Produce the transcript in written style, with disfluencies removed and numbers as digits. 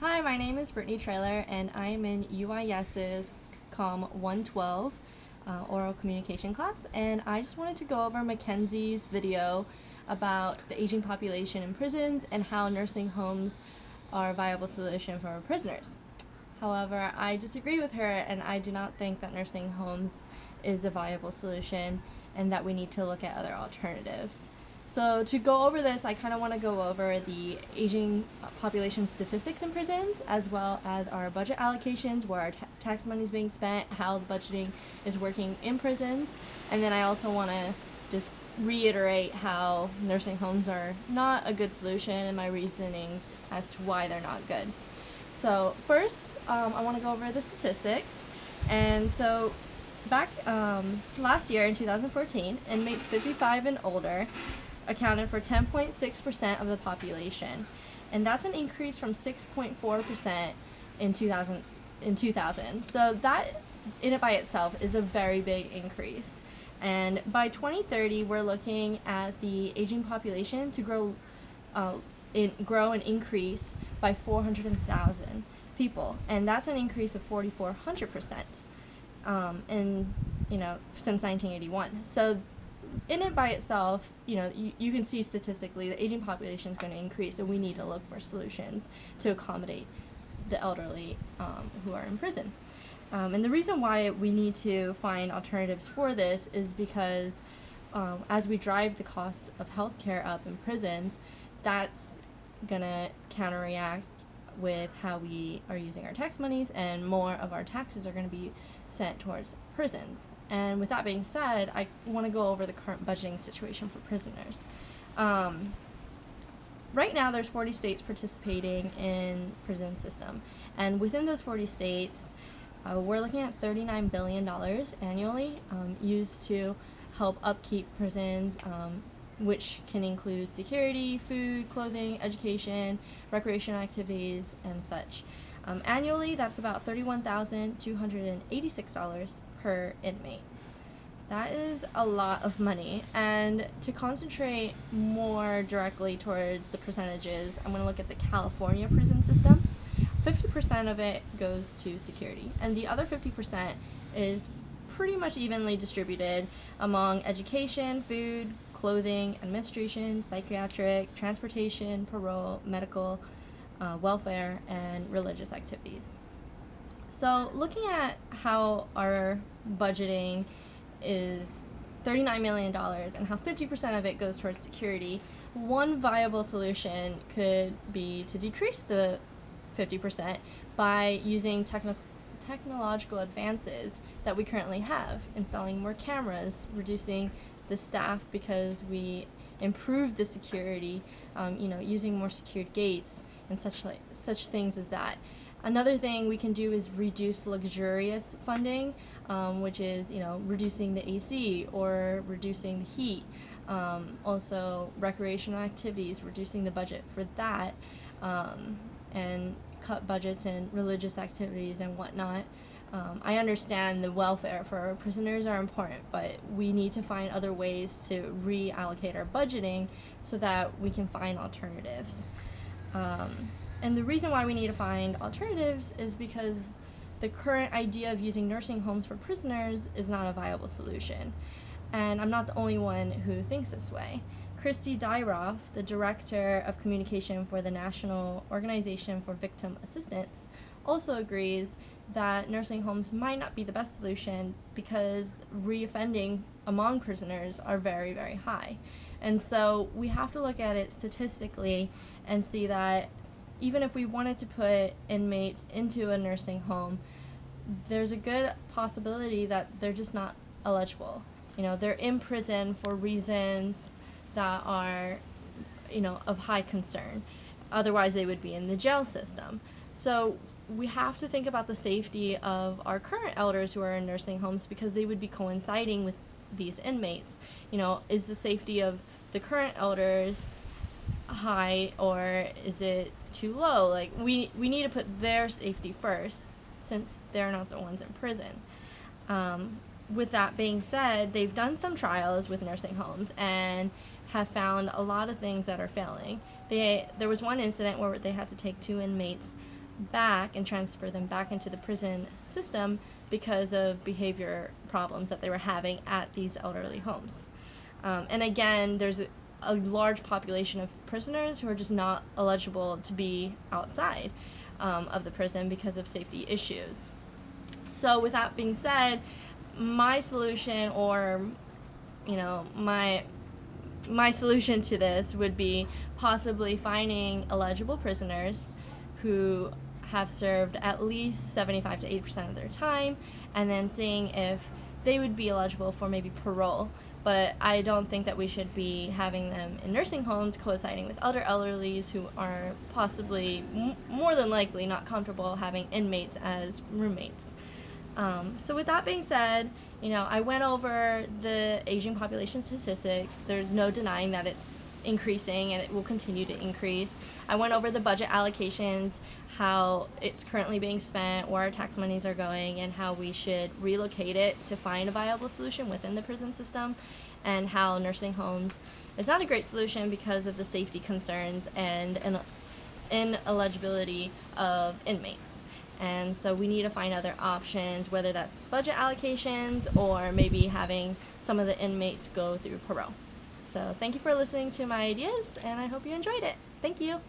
Hi, my name is Brittany Trailer, and I am in UIS's COM 112 oral communication class, and I just wanted to go over Mackenzie's video about the aging population in prisons and how nursing homes are a viable solution for prisoners. However, I disagree with her, and I do not think that nursing homes is a viable solution and that we need to look at other alternatives. So to go over this, I kind of want to go over the aging population statistics in prisons, as well as our budget allocations, where our tax money is being spent, how the budgeting is working in prisons, and then I also want to just reiterate how nursing homes are not a good solution and my reasonings as to why they're not good. So first, I want to go over the statistics. And so back last year in 2014, inmates 55 and older accounted for 10.6% of the population, and that's an increase from 6.4% in 2000. So that in and by itself is a very big increase. And by 2030, we're looking at the aging population to grow and increase by 400,000 people, and that's an increase of 4,400%. Since 1981. So in it by itself, you can see statistically the aging population is going to increase, and we need to look for solutions to accommodate the elderly who are in prison. And the reason why we need to find alternatives for this is because as we drive the cost of healthcare up in prisons, that's going to counteract with how we are using our tax monies, and more of our taxes are going to be sent towards prisons. And with that being said, I want to go over the current budgeting situation for prisoners. Right now, there's 40 states participating in prison system, and within those 40 states, we're looking at $39 billion annually used to help upkeep prisons, which can include security, food, clothing, education, recreational activities, and such. Annually, that's about $31,286 per inmate. That is a lot of money, and to concentrate more directly towards the percentages, I'm going to look at the California prison system. 50% of it goes to security, and the other 50% is pretty much evenly distributed among education, food, clothing, administration, psychiatric, transportation, parole, medical, welfare, and religious activities. So looking at how our budgeting is $39 million and how 50% of it goes towards security, one viable solution could be to decrease the 50% by using technological advances that we currently have, installing more cameras, reducing the staff because we improved the security, using more secured gates and such things as that. Another thing we can do is reduce luxurious funding, which is reducing the AC or reducing the heat. Also recreational activities, reducing the budget for that, and cut budgets in religious activities and whatnot. I understand the welfare for our prisoners are important, but we need to find other ways to reallocate our budgeting so that we can find alternatives. And the reason why we need to find alternatives is because the current idea of using nursing homes for prisoners is not a viable solution. And I'm not the only one who thinks this way. Christy Dyroff, the Director of Communication for the National Organization for Victim Assistance, also agrees that nursing homes might not be the best solution because reoffending among prisoners are very, very high. And so we have to look at it statistically and see that even if we wanted to put inmates into a nursing home, there's a good possibility that they're just not eligible. They're in prison for reasons that are, of high concern. Otherwise, they would be in the jail system. So we have to think about the safety of our current elders who are in nursing homes because they would be coinciding with these inmates. Is the safety of the current elders high, or is it too low? Like, we need to put their safety first since they're not the ones in prison. With that being said, they've done some trials with nursing homes and have found a lot of things that are failing. There was one incident where they had to take 2 inmates back and transfer them back into the prison system because of behavior problems that they were having at these elderly homes. And again, there's a large population of prisoners who are just not eligible to be outside of the prison because of safety issues. So with that being said, my solution, or my solution to this would be possibly finding eligible prisoners who have served at least 75 to 80% of their time, and then seeing if they would be eligible for maybe parole. But I don't think that we should be having them in nursing homes coinciding with other elderlies who are possibly more than likely not comfortable having inmates as roommates. So with that being said, I went over the aging population statistics. There's no denying that it's increasing and it will continue to increase. I went over the budget allocations, how it's currently being spent, where our tax monies are going, and how we should relocate it to find a viable solution within the prison system, and how nursing homes is not a great solution because of the safety concerns and ineligibility of inmates. And so we need to find other options, whether that's budget allocations or maybe having some of the inmates go through parole. So thank you for listening to my ideas, and I hope you enjoyed it. Thank you.